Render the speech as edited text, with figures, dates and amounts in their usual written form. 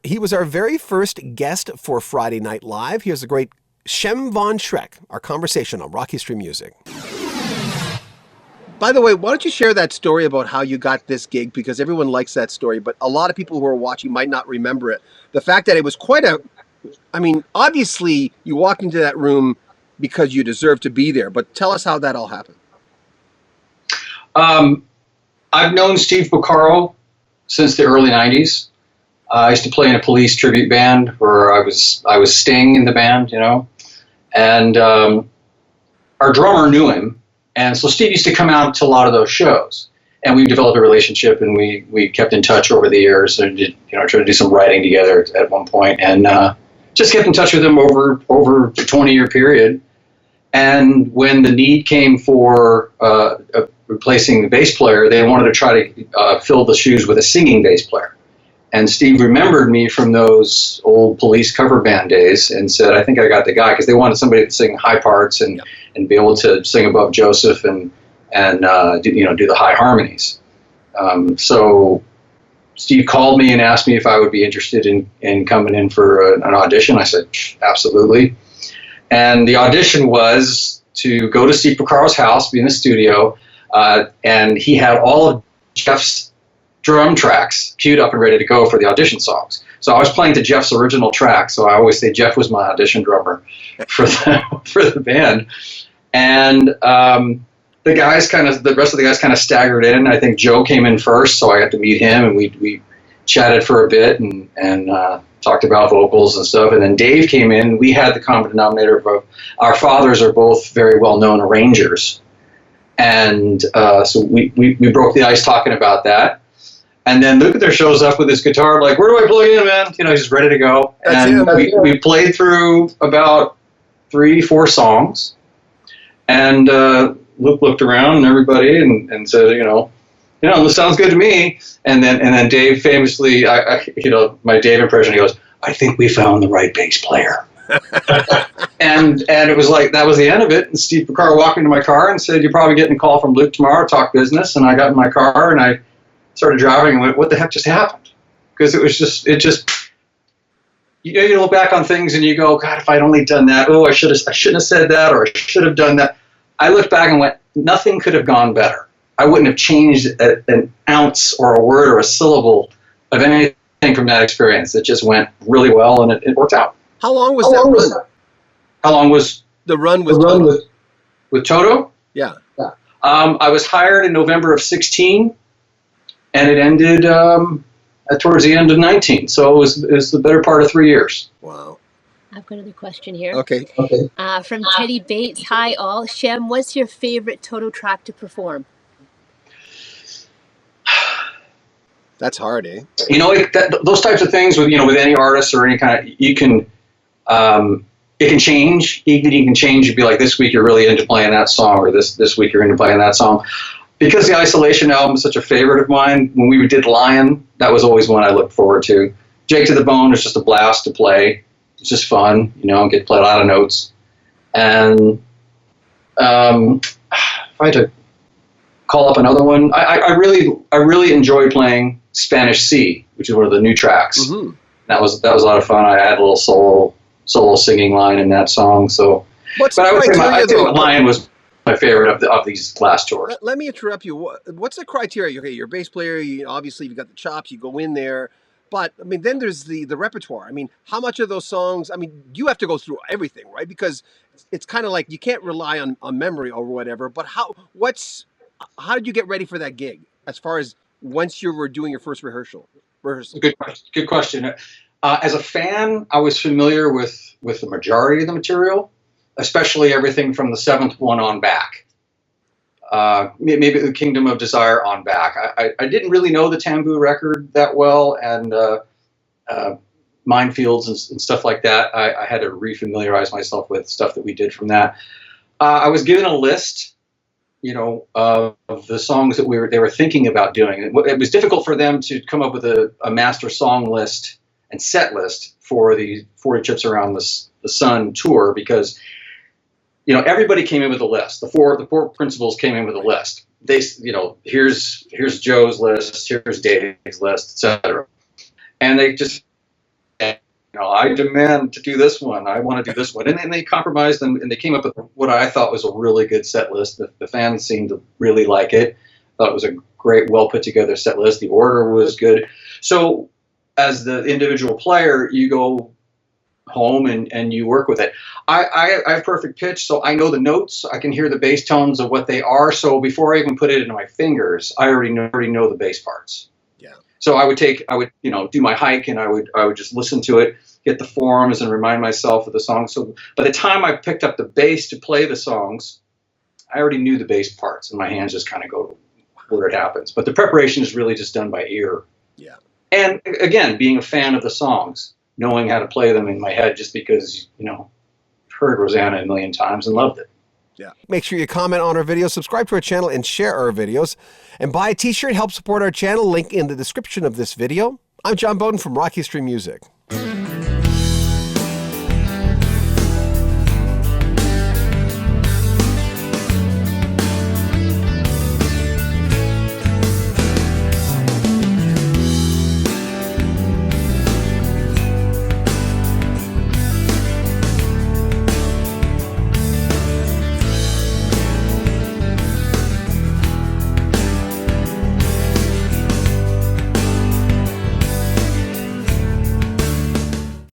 He was our very first guest for Friday Night Live. Here's the great Shem von Schroeck, our conversation on Rock History Music. By the way, why don't you share that story about how you got this gig? Because everyone likes that story, but a lot of people who are watching might not remember it. The fact that it was obviously you walked into that room because you deserved to be there, but tell us how that all happened. I've known Steve Porcaro since the early 90s. I used to play in a Police tribute band where I was Sting in the band, and our drummer knew him. And so Steve used to come out to a lot of those shows, and we developed a relationship, and we kept in touch over the years, and tried to do some writing together at one point, and just kept in touch with him over a 20-year period. And when the need came for replacing the bass player, they wanted to try to fill the shoes with a singing bass player. And Steve remembered me from those old Police cover band days and said, I think I got the guy, because they wanted somebody to sing high parts and be able to sing above Joseph and do the high harmonies. So Steve called me and asked me if I would be interested in coming in for an audition. I said, absolutely. And the audition was to go to Steve Porcaro's house, be in the studio, and he had all of Jeff's drum tracks queued up and ready to go for the audition songs. So I was playing to Jeff's original track, so I always say Jeff was my audition drummer for the band. And the rest of the guys kind of staggered in. I think Joe came in first, so I got to meet him, and we chatted for a bit and talked about vocals and stuff. And then Dave came in. We had the common denominator of our fathers are both very well-known arrangers. And so we broke the ice talking about that. And then Lukather shows up with his guitar, like, where do I plug in, man? He's just ready to go. And we played through about 3-4 songs. And Luke looked around and everybody and said, this sounds good to me. And then Dave famously, my Dave impression, he goes, I think we found the right bass player. and it was like, that was the end of it. And Steve Porcaro walked into my car and said, you're probably getting a call from Luke tomorrow, talk business. And I got in my car and I started driving and went, what the heck just happened? Because you look back on things and you go, God, if I'd only done that, I shouldn't have said that, or I should have done that. I looked back and went, nothing could have gone better. I wouldn't have changed an ounce or a word or a syllable of anything from that experience. It just went really well, and it worked out. How long was that run? How long was the run with Toto? With Toto? Yeah. I was hired in November of 16, and it ended towards the end of 19. So it was the better part of 3 years. Wow. I've got another question here. Okay. From Teddy Bates. Hi, all. Shem, what's your favorite Toto track to perform? That's hard, eh? Those types of things with any artist or any kind of, you can, it can change. Even you can change. You'd be like, this week you're really into playing that song, or this week you're into playing that song. Because the Isolation album is such a favorite of mine, when we did Lion, that was always one I looked forward to. Jake to the Bone is just a blast to play. It's just fun, get to play a lot of notes. And if I had to call up another one, I really enjoy playing Spanish Sea, which is one of the new tracks. Mm-hmm. That was a lot of fun. I had a little solo singing line in that song. So, I would say Lion was my favorite of these last tours. Let me interrupt you. What's the criteria? Okay, you're a bass player. Obviously, you've got the chops. You go in there. But, then there's the repertoire. How much of those songs, you have to go through everything, right? Because it's kind of like you can't rely on memory or whatever. But how did you get ready for that gig as far as once you were doing your first rehearsal? Good question. As a fan, I was familiar with the majority of the material, especially everything from the seventh one on back. Maybe the Kingdom of Desire on back. I didn't really know the Tamboo record that well, and Minefields and stuff like that. I had to refamiliarize myself with stuff that we did from that. I was given a list, of the songs that they were thinking about doing. It was difficult for them to come up with a master song list and set list for the 40 Trips Around the Sun tour, because everybody came in with a list. The four principals came in with a list. They, here's Joe's list, here's Dave's list, etc. And they just I demand to do this one. I want to do this one. And they compromised and they came up with what I thought was a really good set list. The fans seemed to really like it. Thought it was a great, well put together set list. The order was good. So as the individual player, you go home and you work with it. I have perfect pitch, so I know the notes. I can hear the bass tones of what they are. So before I even put it into my fingers, I already know the bass parts. Yeah. So I would do my hike and I would just listen to it, get the forms and remind myself of the song. So by the time I picked up the bass to play the songs, I already knew the bass parts and my hands just kind of go where it happens. But the preparation is really just done by ear. Yeah. And again, being a fan of the songs, knowing how to play them in my head just because, heard Rosanna a million times and loved it. Yeah. Make sure you comment on our videos, subscribe to our channel, and share our videos. And buy a t-shirt, help support our channel, link in the description of this video. I'm John Beaudin from Rock History Music.